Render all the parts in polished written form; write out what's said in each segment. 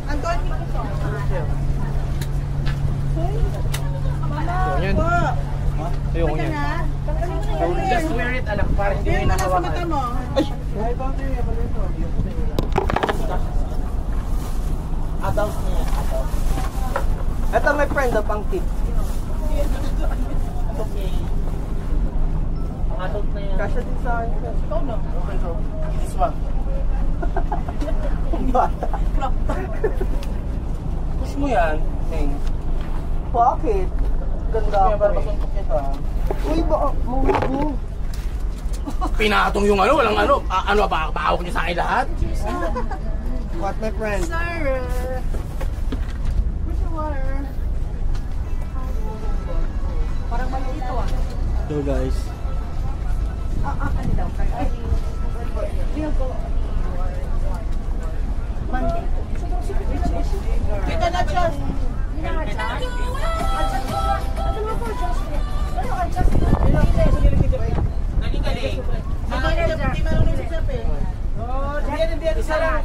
Anton? Yan. Ayoko yan. Just wear it, anak, para hindi mo nakawakan. Ay! Adult niya, adult. Ito may friend of pang tip. Okay. Ang adult na yan. Kasya din sa akin. Ikaw no? Okay, so, this one. Ang bata. Push mo yan, Heng. Bakit? Ganda Kaya ako para eh. masuntok kita. Uy, baka mahubo. Pinatong yung ano, walang ano. Ano ba, bahawak niyo sa akin lahat? What my friend? Sir! Where's your water? Parang maliit ito ah. So guys. Ano daw? We'll go Monday. Kita na dyan.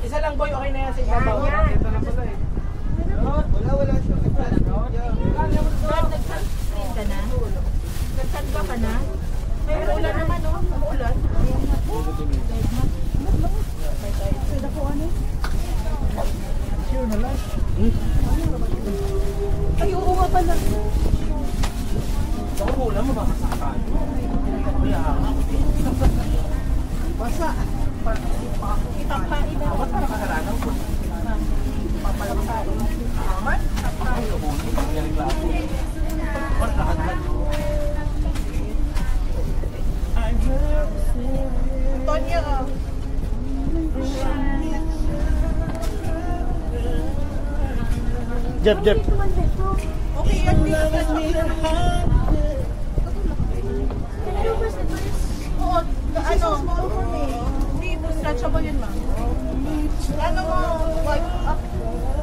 Isa lang boy, okay na yan sa ibabaw. Wala siya. Nag-sunscreen ka na? Nag-sunblock ka na? May ulan naman no? Umuulan? Pwede po ano? Sure na lang. Ay, oo nga pala. Ako mula mo baka saka. Basa. Ipagpain na. Ba't parang kasalanan ko? Papalakain. Aman? Ay, kabuti. Galing lang ako. Ba't nakagad? Antonia, Jeb. okay yan dito. Oo, ano? Hindi, stretchable yun, ma'am. Ano mo, like, up?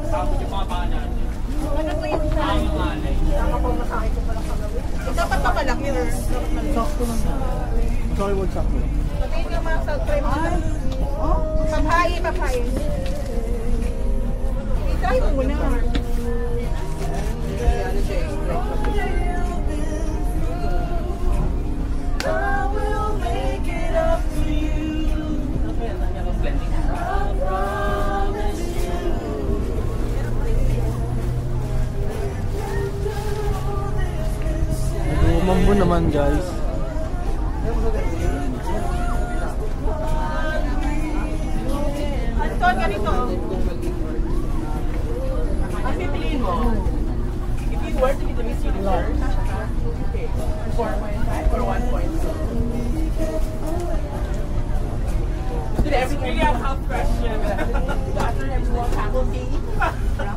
Sabot yung mga paa natin. Ano mo yun? Nakapagmasakit ko pala kagawin. Dapat pa malaki, or? Sakto lang. Sorry, wag sakto. Patiin ka mga sa try mo. Oh, paphayin. I-try mo muna. Umambo naman guys. Anton, ganito. Ang pipiliin mo, if you were to be the Miss Universe, okay, 4.5 or 1.2? It's really a health question. After everyone, faculty,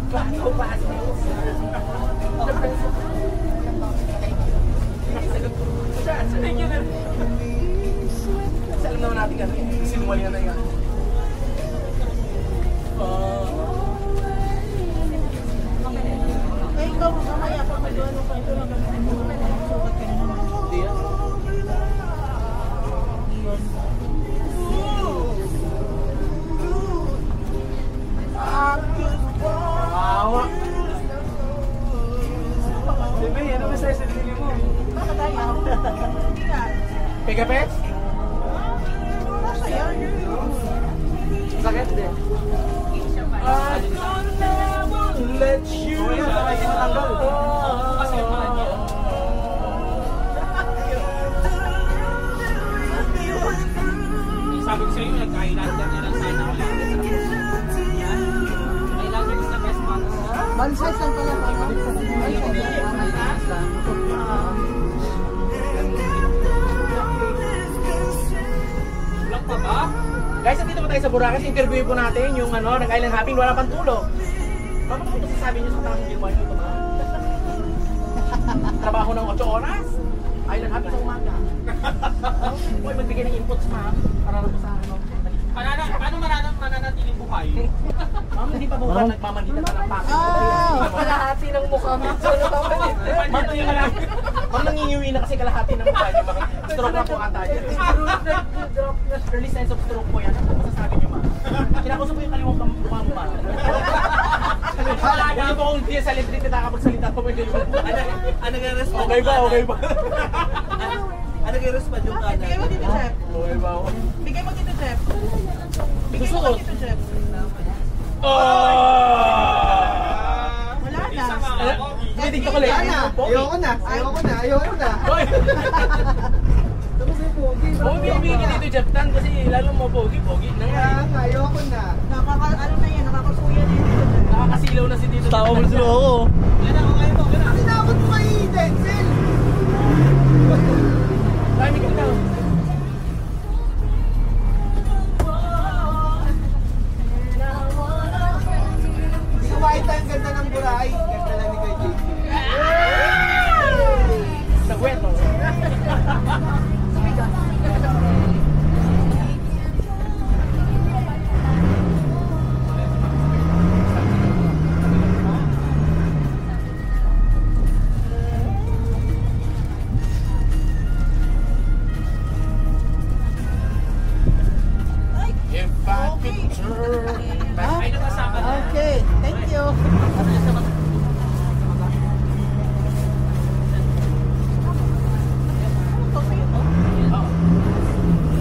classmates, the principal. Thank you. Kasi alam naman natin ano, sinumali na yan. Ay, ikaw, mamaya, pag mag-ano ka, ito lang ang sukat ka na naman. Hindi yan. Awa. Bebe, ano ba sa sarili mo? Bakit ayaw? Hindi nga. Pegapet? Masaya. Sakit din. I don't never let you Sabi ko sa iyo, nagka-Highlander niya lang sana ako lang. Highlander is the best one. One size lang pala. Vlog pa ba? Guys, nandito po tayo sa Boracay. Interview po natin yung ano, nag-island hopping, wala pang tulog. Bakit ano sasabi niyo sa tamang gilwa niyo ito ba? Trabaho ng 8 oras? Island hopping sa umaga. Huwag magbigay ng inputs, ma'am. Para lang po sa ano. Paano mananatiling buhay? Ma'am, hindi pa buka nagmamandita pa ng pakit. Kalahati ng mukha mo. Ma'am, nangingiwi na kasi kalahati ng mukha niyo. Bakit stroke na po ata yan. Early signs of stroke po yan. Ano po masasabi niyo, ma'am? Kinakusap po yung kaliwang mukha mo, ma'am. yung celebrity nakakapagsalita pa may ganun. Ano nga respond? Okay ba? Okay ba? Ano nga respond yung kanan? Bigay mo dito, Jeff. Okay ba ako? Bigay mo dito, Jeff. Bigay Gusto mo ko. dito, Jeff. Wala na. Isa nga ako. Tumitig ka ulit. Ayoko na. Hoy! Oo, bibigyan kita dito, Jeff Tan, kasi lalo mo pogi na yan. Ano na yan, nakakasuya na yun dito, Jeff. Nakakasilaw na si Tito. Tawa mo sila ako. Yan ako ngayon mo. Yan ako. Dami ka na. Sa kwento. Ay, nakasama na. Okay, thank you.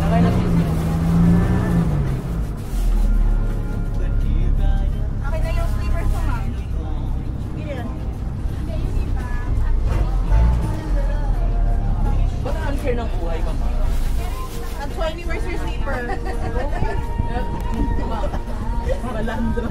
Nakay na siya. Akin na yung sleepers mo, ma'am. Ilan? Ba't ang unfair ng buhay ka, ma? At 20, where's your sleeper? Malandro.